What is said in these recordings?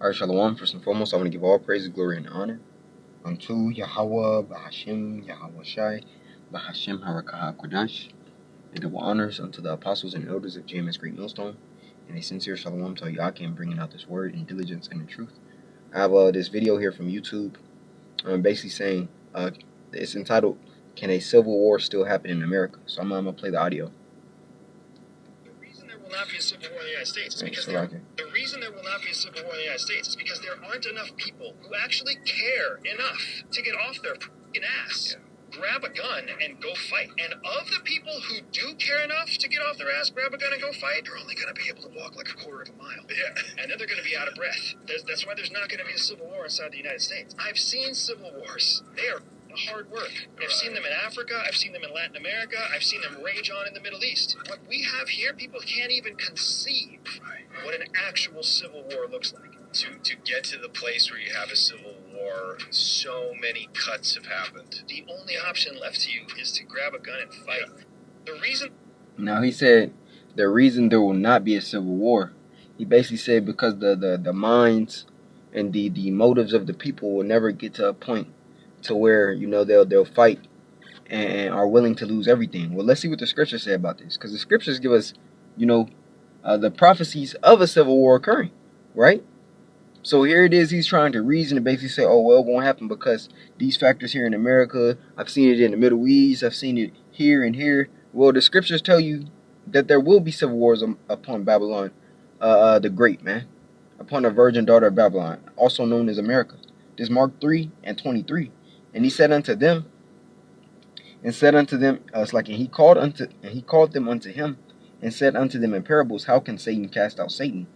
Alright, Shalom. First and foremost, I want to give all praise, glory, and honor unto Yahweh, Bahashim, Yahweh Shai, Bahashim Harakah Kodash, and double honors unto the apostles and elders of JMS Great Millstone, and a sincere Shalom to Yakim bringing out this word in diligence and in truth. I have this video here from YouTube, basically saying, it's entitled, "Can a Civil War Still Happen in America?" So I'm going to play the audio. Will not be a civil war in the United States is because the reason there will not be a civil war in the United States is because there aren't enough people who actually care enough to get off their fucking ass, grab a gun, and go fight. And of the people who do care enough to get off their ass, grab a gun, and go fight, they're only going to be able to walk like a quarter of a mile. Yeah. And then they're going to be out of breath. That's why there's not going to be a civil war inside the United States. I've seen civil wars. They are hard work. I've seen them in Africa, I've seen them in Latin America, I've seen them rage on in the Middle East. What we have here, people can't even conceive what an actual civil war looks like. To get to the place where you have a civil war, so many cuts have happened. The only option left to you is to grab a gun and fight. The reason... Now, he said the reason there will not be a civil war, he basically said because the minds and the motives of the people will never get to a point to where, you know, they'll fight and are willing to lose everything. Well, let's see what the scriptures say about this, because the scriptures give us, you know, the prophecies of a civil war occurring, right? So here it is, he's trying to reason and basically say, oh, well, it won't happen because these factors here in America, I've seen it in the Middle East, I've seen it here and here. Well, the scriptures tell you that there will be civil wars upon Babylon the Great, man, upon the virgin daughter of Babylon, also known as America. This is Mark 3:23. And he said unto them, it's like, and he called them unto him, and said unto them in parables, how can Satan cast out Satan?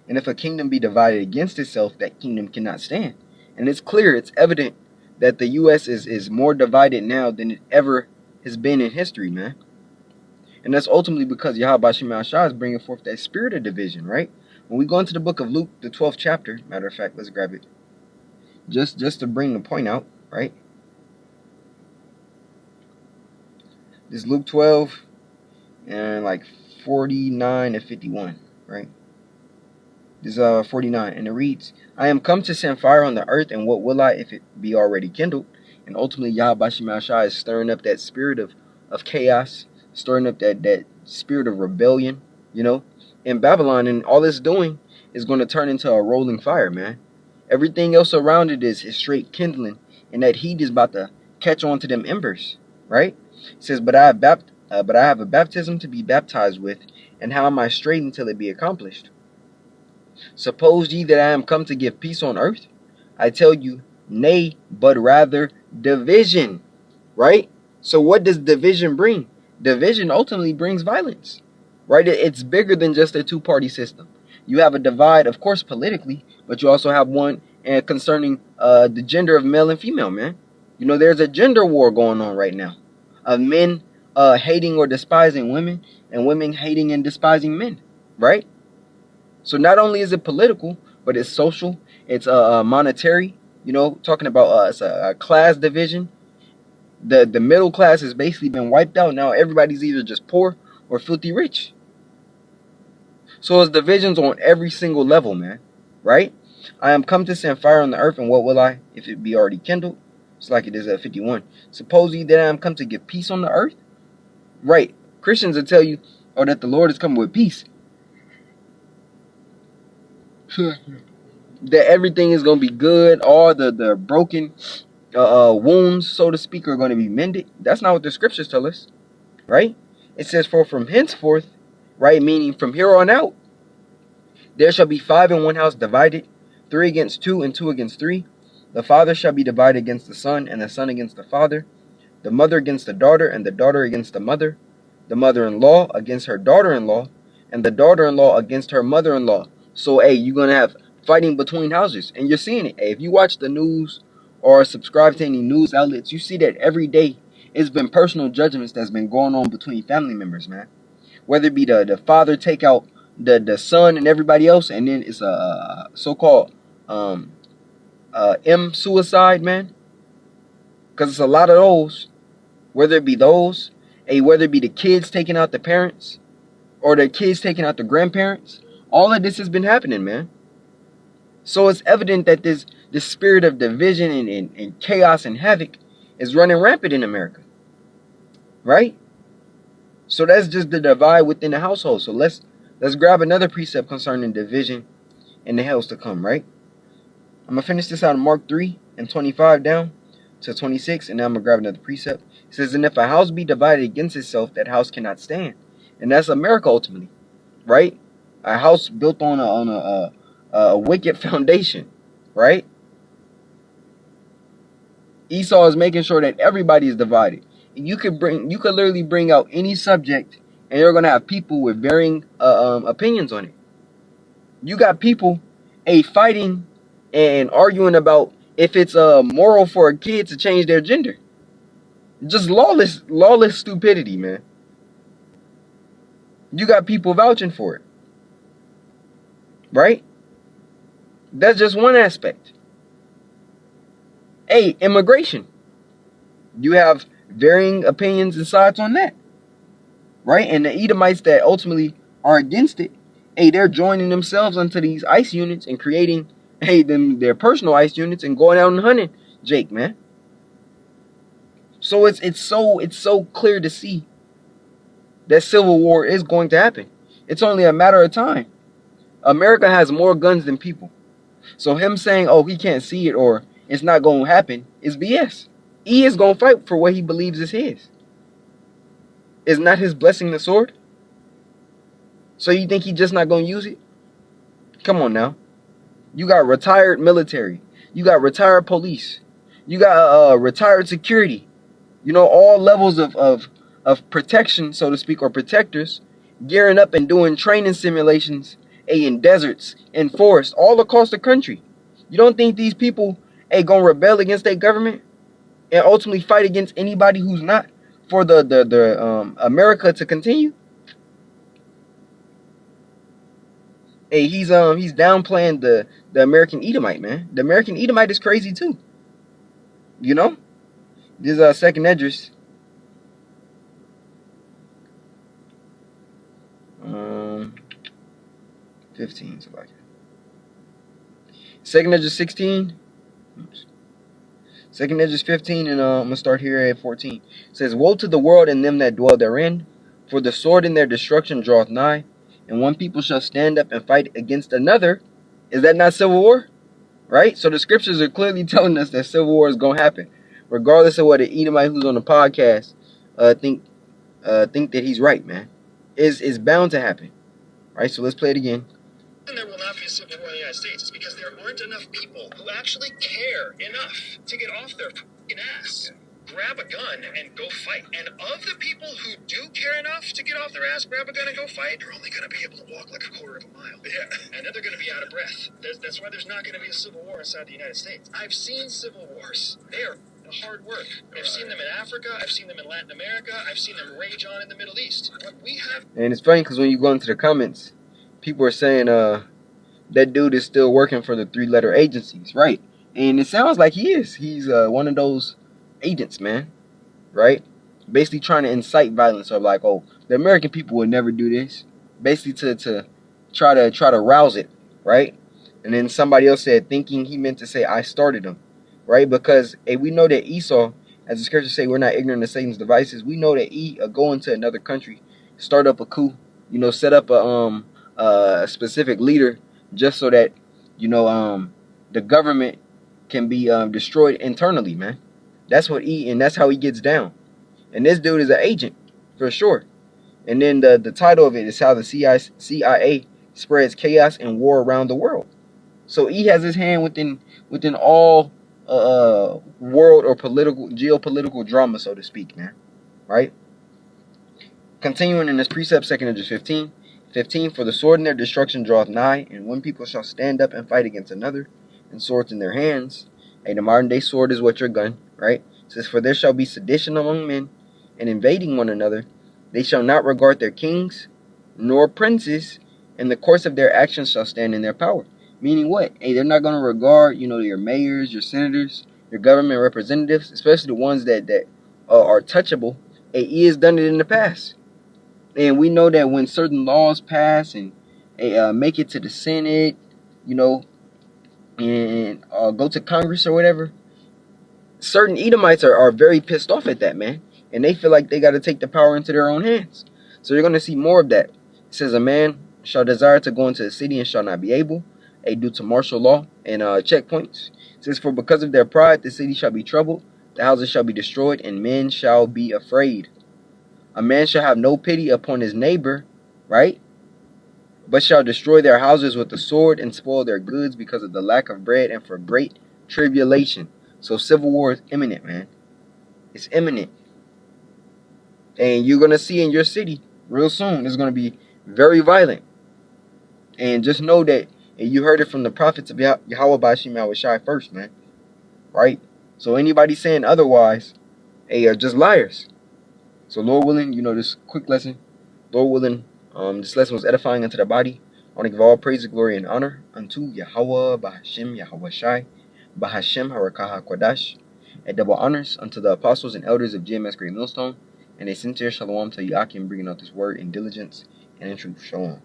And if a kingdom be divided against itself, that kingdom cannot stand. And it's clear, it's evident that the U.S. is more divided now than it ever has been in history, man. And that's ultimately because Yahweh Shema Shah is bringing forth that spirit of division, right? When we go into the book of Luke, the 12th chapter, matter of fact, let's grab it. Just to bring the point out, right? This Luke 12 and like 49 and 51, right? This is 49, and it reads, I am come to send fire on the earth, and what will I if it be already kindled? And ultimately, Yahweh Shema Shah is stirring up that spirit of chaos, stirring up that spirit of rebellion, you know, in Babylon. And all it's doing is going to turn into a rolling fire, man. Everything else around it is straight kindling, and that heat is about to catch on to them embers, right? It says, but I have a baptism to be baptized with, and how am I straight until it be accomplished? Suppose ye that I am come to give peace on earth? I tell you, nay, but rather division, right? So what does division bring? Division ultimately brings violence, right? It's bigger than just a two-party system. You have a divide, of course, politically, but you also have one concerning the gender of male and female, man. You know, there's a gender war going on right now of men hating or despising women, and women hating and despising men, right? So not only is it political, but it's social, it's monetary, you know, talking about it's a class division. The middle class has basically been wiped out. Now everybody's either just poor or filthy rich. So it's divisions on every single level, man, right? I am come to send fire on the earth, and what will I if it be already kindled? It's like it is at 51. Suppose ye that I am come to give peace on the earth? Right. Christians will tell you, oh, that the Lord is coming with peace. That everything is going to be good. All the broken wounds, so to speak, are going to be mended. That's not what the scriptures tell us, right? It says, for from henceforth, right, meaning from here on out, there shall be 5 in one house divided, 3 against 2, and 2 against 3. The father shall be divided against the son, and the son against the father. The mother against the daughter, and the daughter against the mother. The mother-in-law against her daughter-in-law, and the daughter-in-law against her mother-in-law. So, hey, you're going to have fighting between houses, and you're seeing it. Hey, if you watch the news or subscribe to any news outlets, you see that every day it's been personal judgments that's been going on between family members, man. Whether it be the father take out the son and everybody else, and then it's a so-called M suicide, man. Because it's a lot of those. Whether it be those, whether it be the kids taking out the parents, or the kids taking out the grandparents, all of this has been happening, man. So it's evident that this spirit of division and chaos and havoc is running rampant in America, right? So that's just the divide within the household. So let's grab another precept concerning division and the hells to come, right? I'm gonna finish this out of Mark 3:25 down to 26, and then I'm gonna grab another precept. It says, "And if a house be divided against itself, that house cannot stand." And that's America ultimately, right? A house built on a wicked foundation, right? Esau is making sure that everybody is divided. You could literally bring out any subject, and you're gonna have people with varying opinions on it. You got people fighting and arguing about if it's moral for a kid to change their gender. Just lawless stupidity, man. You got people vouching for it, right? That's just one aspect. Immigration. You have varying opinions and sides on that, right? And the Edomites that ultimately are against it, they're joining themselves onto these ICE units and creating, their personal ICE units and going out and hunting Jake, man. So it's so clear to see that civil war is going to happen. It's only a matter of time. America has more guns than people. So him saying, "Oh, he can't see it," or "it's not going to happen," is BS. He is going to fight for what he believes is his. Is not his blessing the sword? So you think he's just not going to use it? Come on now. You got retired military. You got retired police. You got retired security. All levels of protection, so to speak, or protectors, gearing up and doing training simulations in deserts, in forests, all across the country. You don't think these people gonna rebel against their government and ultimately fight against anybody who's not for the America to continue? He's downplaying the American Edomite, man. The American Edomite is crazy too. This second Esdras. 15, so like second Esdras 16. Second Esdras 15, and I'm gonna start here at 14. It says, "Woe to the world and them that dwell therein, for the sword in their destruction draweth nigh, and one people shall stand up and fight against another." Is that not civil war? Right? So the scriptures are clearly telling us that civil war is gonna happen, regardless of what an Edomite who's on the podcast think that he's right, man. Is bound to happen. Right? So let's play it again. And there will not be a civil war in the United States is because there aren't enough people who actually care enough to get off their f***ing ass. Grab a gun and go fight. And of the people who do care enough to get off their ass, grab a gun and go fight, they're only going to be able to walk like a quarter of a mile. Yeah. And then they're going to be out of breath. That's why there's not going to be a civil war inside the United States. I've seen civil wars. They are hard work. I've seen them in Africa. I've seen them in Latin America. I've seen them rage on in the Middle East. What we have... And it's funny because when you go into the comments, people are saying that dude is still working for the 3-letter agencies, right? And it sounds like he is. He's one of those agents, man, right? Basically trying to incite violence, or like, oh, the American people would never do this. Basically to try to rouse it, right? And then somebody else said, thinking he meant to say, "I started them," right? Because we know that Esau, as the scriptures say, we're not ignorant of Satan's devices. We know that go into another country, start up a coup, set up a specific leader, just so that the government can be destroyed internally, man. That's how he gets down. And this dude is an agent for sure. And then the title of it is how the CIA spreads chaos and war around the world. So he has his hand within all world or geopolitical drama, so to speak, man. Right? Continuing in this precept, 2 Esdras 15, "For the sword in their destruction draweth nigh, and one people shall stand up and fight against another, and swords in their hands." The modern day sword is what your gun, right? It says, "For there shall be sedition among men, and invading one another. They shall not regard their kings, nor princes, and the course of their actions shall stand in their power." Meaning what? They're not going to regard, your mayors, your senators, your government representatives, especially the ones that are touchable. He has done it in the past. And we know that when certain laws pass and make it to the Senate, and go to Congress or whatever, certain Edomites are very pissed off at that, man. And they feel like they got to take the power into their own hands. So you're going to see more of that. It says, a man shall desire to go into the city and shall not be able, due to martial law and checkpoints. It says, for because of their pride, the city shall be troubled, the houses shall be destroyed, and men shall be afraid. A man shall have no pity upon his neighbor, right? But shall destroy their houses with the sword and spoil their goods because of the lack of bread and for great tribulation. So civil war is imminent, man. It's imminent. And you're going to see in your city real soon, it's going to be very violent. And just know that, and you heard it from the prophets of Yahweh Bashim Yahushai first, man. Right? So anybody saying otherwise, are just liars. So Lord willing, this quick lesson, Lord willing, this lesson was edifying unto the body. I want to give all praise, glory, and honor unto Yahweh Bahashim Yahushai, Bahashim Harakah Kwadash, and double honors unto the apostles and elders of GMS Great Millstone, and a sincere shalom to Yakim, bringing out this word in diligence and in truth. Shalom.